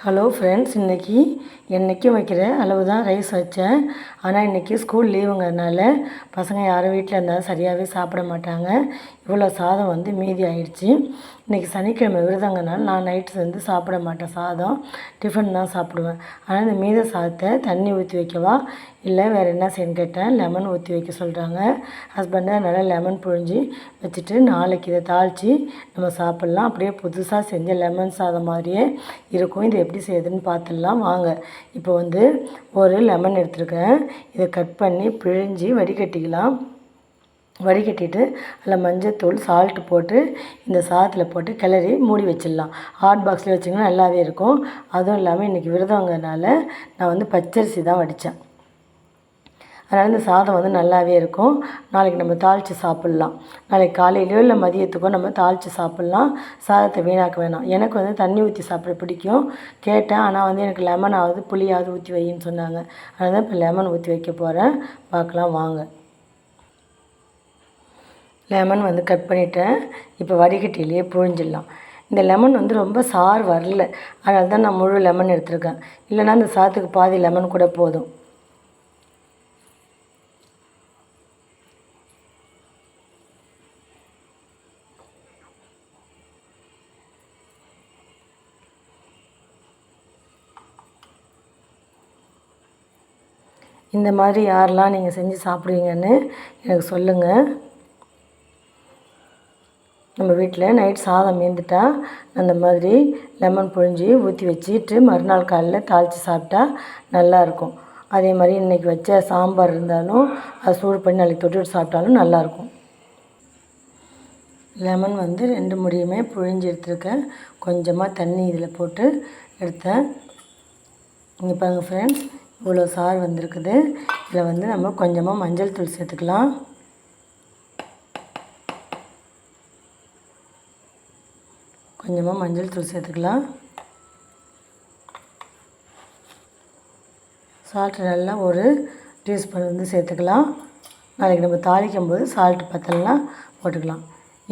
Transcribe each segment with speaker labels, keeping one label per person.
Speaker 1: Hello friends, என்றைக்கும் வைக்கிற அளவு தான் ரைஸ் வச்சேன். ஆனால் இன்றைக்கி ஸ்கூல் லீவுங்கிறதுனால பசங்க யாரும் வீட்டில் இருந்தாலும் சரியாகவே சாப்பிட மாட்டாங்க. இவ்வளோ சாதம் மீதி ஆயிடுச்சு. இன்றைக்கி சனிக்கிழமை விரதங்கிறனால நான் நைட்டு சாப்பிட மாட்டேன். சாதம் டிஃபன் தான் சாப்பிடுவேன். ஆனால் இந்த மீத சாதத்தை தண்ணி ஊற்றி வைக்கவா இல்லை வேறு என்ன செய்யணும்னு கேட்டேன். லெமன் ஊற்றி வைக்க சொல்கிறாங்க ஹஸ்பண்டு. அதனால் லெமன் புழிஞ்சி வச்சுட்டு நாளைக்கு இதை தாளித்து நம்ம சாப்பிட்லாம். அப்படியே புதுசாக செஞ்ச லெமன் சாதம் மாதிரியே இருக்கும். இது எப்படி செய்யுதுன்னு பார்த்துடலாம் வாங்க. இப்போ ஒரு லெமன் எடுத்துருக்கேன். இதை கட் பண்ணி பிழிஞ்சி வடிகட்டிக்கலாம். வடிகட்டிட்டு அதில் மஞ்சத்தூள் சால்ட்டு போட்டு இந்த சாதத்தில் போட்டு கிளறி மூடி வச்சிடலாம். ஹாட் பாக்ஸில் வச்சிங்கன்னா நல்லாவே இருக்கும். அதுவும் இல்லாமல் இன்றைக்கி விரதங்கிறதுனால நான் பச்சரிசி தான் வடித்தேன். அதனால் இந்த சாதம் நல்லாவே இருக்கும். நாளைக்கு நம்ம தாளித்து சாப்பிட்லாம். நாளைக்கு காலையிலையோ இல்லை மதியத்துக்கோ நம்ம தாளித்து சாப்பிட்லாம். சாதத்தை வீணாக்க வேணாம். எனக்கு தண்ணி ஊற்றி சாப்பிட பிடிக்கும். கேட்டேன், ஆனால் எனக்கு லெமனாவது புளியாவது ஊற்றி வைன்னு சொன்னாங்க. அதனால் தான் இப்போ லெமன் ஊற்றி வைக்க போகிறேன். பார்க்கலாம் வாங்க. லெமன் கட் பண்ணிவிட்டேன். இப்போ வடிகட்டிலேயே புழிஞ்சிடலாம். இந்த லெமன் ரொம்ப சாறு வரல, அதனால தான் நான் முழு லெமன் எடுத்துருக்கேன். இல்லைனா இந்த சாதத்துக்கு பாதி லெமன் கூட போதும். இந்த மாதிரி யாரெல்லாம் நீங்கள் செஞ்சு சாப்பிடுவீங்கன்னு எனக்கு சொல்லுங்கள். நம்ம வீட்டில் நைட் சாதம் மீந்துட்டா அந்த மாதிரி லெமன் புழிஞ்சி ஊற்றி வச்சுட்டு மறுநாள் காலையில் தாளித்து சாப்பிட்டா நல்லாயிருக்கும். அதே மாதிரி இன்றைக்கி வச்ச சாம்பார் இருந்தாலும் அதை சூடு பண்ணி நாளைக்கு தொட்டுட்டு சாப்பிட்டாலும் நல்லாயிருக்கும். லெமன் 2 முடியுமே புழிஞ்சி எடுத்துருக்கேன். கொஞ்சமாக தண்ணி இதில் போட்டு எடுத்தேன். இங்கே பாருங்கள் ஃப்ரெண்ட்ஸ், இவ்வளோ சாறு வந்திருக்குது. இதில் நம்ம கொஞ்சமாக மஞ்சள் தூள் சேர்த்துக்கலாம். கொஞ்சமாக மஞ்சள் தூள் சேர்த்துக்கலாம். சால்ட்டு நல்லா ஒரு டீஸ்பூன் சேர்த்துக்கலாம். நாளைக்கு நம்ம தாளிக்கும் போது சால்ட்டு பத்தலைனா போட்டுக்கலாம்.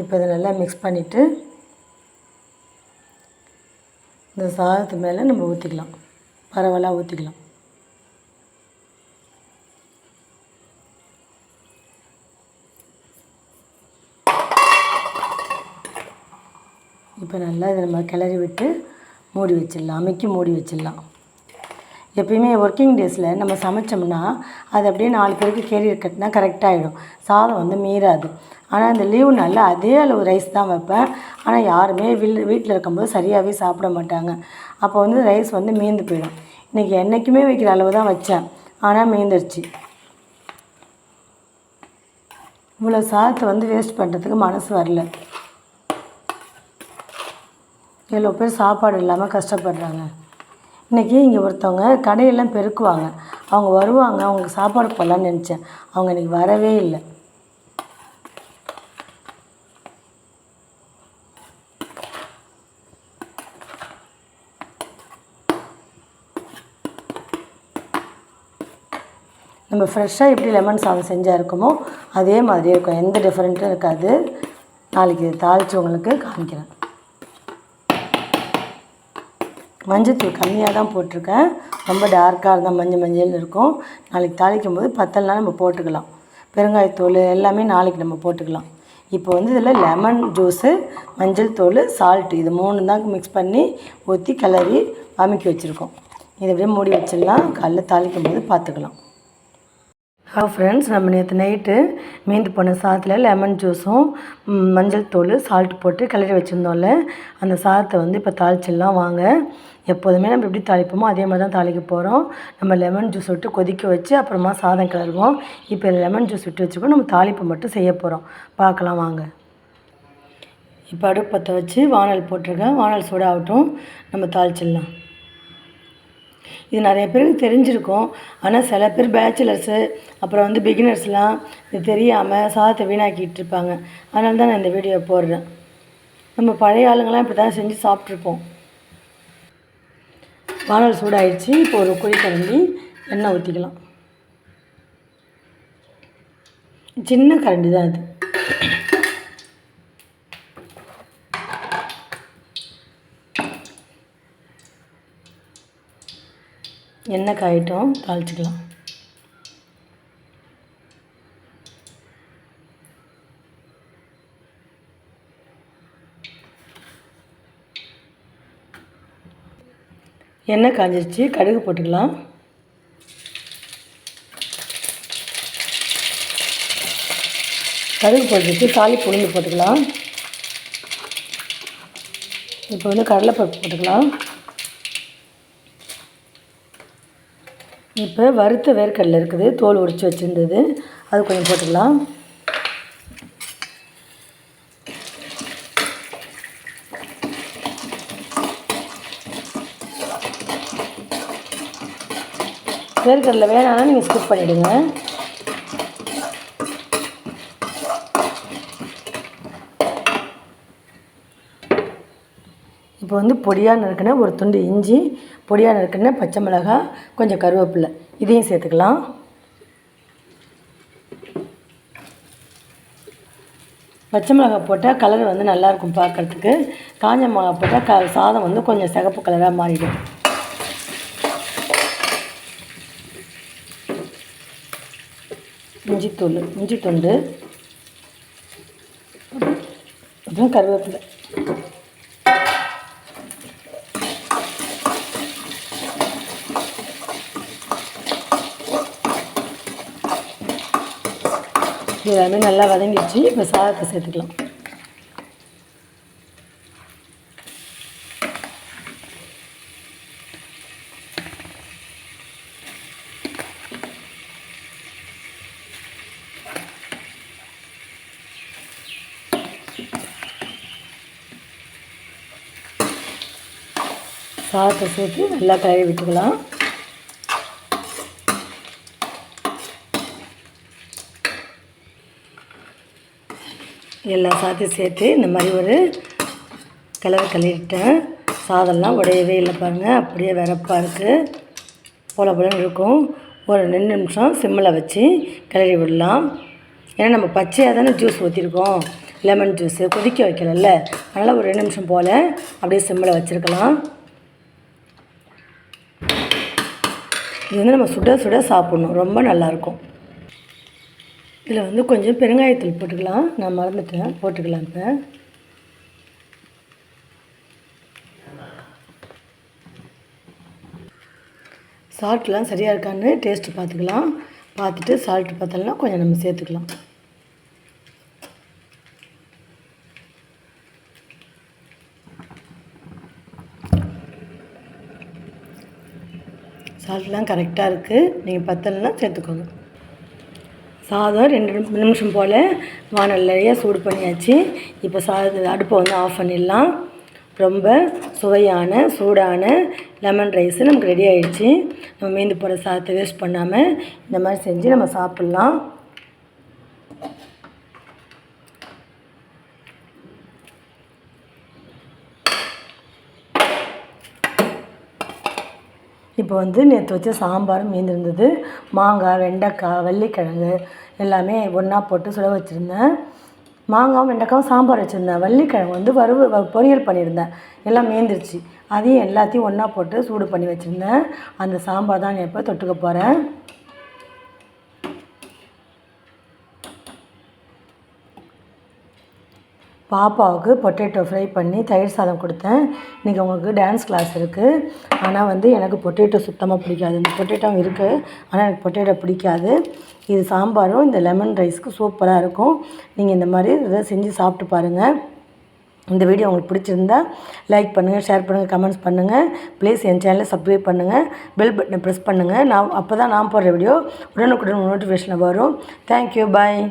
Speaker 1: இப்போ இதை நல்லா மிக்ஸ் பண்ணிவிட்டு இந்த சாதத்து மேலே நம்ம ஊற்றிக்கலாம். பரவலாக ஊற்றிக்கலாம். இப்போ நல்லா இதை நம்ம கிளறி விட்டு மூடி வச்சிடலாம். அமுக்கி மூடி வச்சிடலாம். எப்பயுமே ஒர்க்கிங் டேஸில் நம்ம சமைச்சோம்னா அது அப்படியே 4 பேருக்கு கேரியர் கட்டினா கரெக்டாகிடும். சாதம் மீறாது. ஆனால் இந்த லீவு நாளில் அதே அளவு ரைஸ் தான் வைப்பேன். ஆனால் யாருமே வீட்டில் இருக்கும்போது சரியாகவே சாப்பிட மாட்டாங்க. அப்போ ரைஸ் மீந்து போயிடும். இன்றைக்கி என்றைக்குமே வைக்கிற அளவு தான் வச்சேன், ஆனால் மீந்துருச்சு. இவ்வளோ சாதத்தை வேஸ்ட் பண்ணுறதுக்கு மனசு வரல. எவ்வளோ பேர் சாப்பாடு இல்லாமல் கஷ்டப்படுறாங்க. இன்றைக்கி இங்கே ஒருத்தவங்க கடையெல்லாம் பெருக்குவாங்க. அவங்க வருவாங்க, அவங்களுக்கு சாப்பாடு போடலான்னு நினச்சேன். அவங்க இன்றைக்கி வரவே இல்லை. நம்ம ஃப்ரெஷ்ஷாக எப்படி லெமன் சாதம் செஞ்சால் இருக்குமோ அதே மாதிரியே இருக்கும். எந்த டிஃப்ரெண்ட்டும் இருக்காது. நாளைக்கு தாளித்து உங்களுக்கு காமிக்கிறேன். மஞ்சத்தூள் கம்மியாக தான் போட்டிருக்கேன். ரொம்ப டார்க்காக இருந்தால் மஞ்சள் இருக்கும். நாளைக்கு தாளிக்கும் போது பத்தலைனா நம்ம போட்டுக்கலாம். பெருங்காயத்தூள் எல்லாமே நாளைக்கு நம்ம போட்டுக்கலாம். இப்போ இதில் லெமன் ஜூஸு, மஞ்சள் தூள், சால்ட்டு இது 3 தான் மிக்ஸ் பண்ணி ஊற்றி கிளறி அமுக்கி வச்சுருக்கோம். இதை அப்படியே மூடி வச்சிடலாம். காலைல தாளிக்கும் போது பார்த்துக்கலாம். ஃப்ரெண்ட்ஸ், நம்ம நேற்று நைட்டு மீந்து போன சாதத்தில் லெமன் ஜூஸும் மஞ்சள் தூள் சால்ட் போட்டு கிளறி வச்சுருந்தோம்ல, அந்த சாதத்தை இப்போ தாளிச்சிடலாம் வாங்க. எப்போதுமே நம்ம எப்படி தாளிப்போமோ அதே மாதிரி தான் தாளிக்க போகிறோம். நம்ம லெமன் ஜூஸ் விட்டு கொதிக்க வச்சு அப்புறமா சாதம் கிளறுவோம். இப்போ லெமன் ஜூஸ் விட்டு வச்சுருக்கோம். நம்ம தாளிப்பு மட்டும் செய்ய போகிறோம். பார்க்கலாம் வாங்க. இப்போ அடுப்பு பற்ற வச்சு வானல் போட்டிருக்கேன். வானல் சூடாகட்டும், நம்ம தாளிச்சிடலாம். இது நிறைய பேருக்கு தெரிஞ்சிருக்கும். ஆனால் சில பேர் பேச்சுலர்ஸு அப்புறம் பிகினர்ஸ்லாம் இது தெரியாமல் சாதத்தை வீணாக்கிட்டு இருப்பாங்க. அதனால தான் நான் இந்த வீடியோ போடுறேன். நம்ம பழைய ஆளுங்கள்லாம் இப்படி தான் செஞ்சு சாப்பிட்ருப்போம். வானல் சூடாகிடுச்சு. இப்போ ஒரு குழி கரண்டி எண்ணெய் ஊற்றிக்கலாம். சின்ன கரண்டி தான் இது. எண்ணெய் காயட்டும், தாளிச்சிக்கலாம். எண்ணெய் காஞ்சிருச்சு, கடுகு போட்டுக்கலாம். கடுகு போட்டுட்டு தாளிப்பு உளுந்து போட்டுக்கலாம். இப்போ வந்து கடலைப்பருப்பு போட்டுக்கலாம். இப்போ வறுத்த வேர்க்கடலை இருக்குது, தோல் உரித்து வச்சுருந்தது, அது கொஞ்சம் போட்டுக்கலாம். வேர்க்கடலை வேணான்னா நீங்கள் ஸ்கிப் பண்ணிவிடுங்க. இப்போ வந்து பொடியாக நறுக்கின ஒரு துண்டு இஞ்சி, பொடியாக நறுக்கின பச்சை மிளகாய், கொஞ்சம் கருவேப்பிலை, இதையும் சேர்த்துக்கலாம். பச்சை மிளகாய் போட்டால் கலர் வந்து நல்லாயிருக்கும் பார்க்குறதுக்கு. காஞ்ச மிளகாய் போட்டால் சாதம் வந்து கொஞ்சம் சிகப்பு கலராக மாறிடும். இஞ்சி துண்டு, அப்புறம் கருவேப்பிலை. எல்லாமே நல்லா வதங்கிடுச்சு. இப்போ சாதத்தை சேர்த்துக்கலாம். சாதத்தை சேர்த்து நல்லா கழுவி விட்டுக்கலாம். எல்லா சாதத்தையும் சேர்த்து இந்த மாதிரி ஒரு கிளறிட்டேன். சாதம்லாம் உடையவே இல்லை பாருங்கள், அப்படியே வெறப்பாக இருக்குது, போலன்னு இருக்கும். ஒரு 2 நிமிஷம் சிம்மில் வச்சு கிளறி விடலாம். ஏன்னா நம்ம பச்சையாக தானே ஜூஸ் ஊற்றிருக்கோம், லெமன் ஜூஸு கொதிக்க வைக்கலல்ல, அதனால் ஒரு 2 நிமிஷம் போல் அப்படியே சிம்மில் வச்சுருக்கலாம். இது வந்து நம்ம சுட சுட சாப்பிட்ணும், ரொம்ப நல்லாயிருக்கும். இதில் வந்து கொஞ்சம் பெருங்காயத்தூள் போட்டுக்கலாம், நான் மறந்துட்டேன், போட்டுக்கலாம். இப்போ சால்ட்லாம் சரியாக இருக்கான்னு டேஸ்ட்டு பார்த்துக்கலாம். பார்த்துட்டு சால்ட்டு பார்த்தோம்னா கொஞ்சம் நம்ம சேர்த்துக்கலாம். சால்ட்லாம் கரெக்டாக இருக்குது, நீங்கள் பத்தலைன்னா சேர்த்துக்கோங்க. சாதம் 2 நிமிஷம் போல் வானல்லையே சூடு பண்ணியாச்சு. இப்போ அடுப்பை வந்து ஆஃப் பண்ணிடலாம். ரொம்ப சுவையான சூடான லெமன் ரைஸு நமக்கு ரெடி ஆகிடுச்சு. நம்ம மீந்து போகிற சாதத்தை வேஸ்ட் பண்ணாமல் இந்த மாதிரி செஞ்சு நம்ம சாப்பிட்லாம். இப்போ வந்து நேற்று வச்ச சாம்பாரும் மீந்திருந்தது. மாங்காய், வெண்டைக்காய், வள்ளிக்கிழங்கு எல்லாமே ஒன்றா போட்டு சுட வச்சுருந்தேன். மாங்காவும் வெண்டைக்காவும் சாம்பார் வச்சுருந்தேன். வள்ளிக்கிழங்கு வந்து பொரியல் பண்ணியிருந்தேன். எல்லாம் மீந்துருச்சு. அதையும் எல்லாத்தையும் ஒன்றா போட்டு சூடு பண்ணி வச்சுருந்தேன். அந்த சாம்பார் தான் இப்போ தொட்டுக்க போகிறேன். பாப்பாவுக்கு பொட்டேட்டோ ஃப்ரை பண்ணி தயிர் சாதம் கொடுத்தேன். இன்றைக்கி அவங்களுக்கு டான்ஸ் கிளாஸ் இருக்குது. ஆனால் வந்து எனக்கு பொட்டேட்டோ சுத்தமாக பிடிக்காது. இந்த பொட்டேட்டோவும் இருக்குது, ஆனால் எனக்கு பொட்டேட்டோ பிடிக்காது. இது சாம்பாரும் இந்த லெமன் ரைஸ்க்கு சூப்பராக இருக்கும். நீங்கள் இந்த மாதிரி இதை செஞ்சு சாப்பிட்டு பாருங்கள். இந்த வீடியோ உங்களுக்கு பிடிச்சிருந்தா லைக் பண்ணுங்கள், ஷேர் பண்ணுங்கள், கமெண்ட்ஸ் பண்ணுங்கள். ப்ளீஸ் என் சேனலை சப்ஸ்கிரைப் பண்ணுங்கள், பெல் பட்டனை ப்ரெஸ் பண்ணுங்கள். அப்போ தான் நான் போடுற வீடியோ உடனுக்குடன் நோட்டிஃபிகேஷனில் வரும். தேங்க்யூ, பாய்.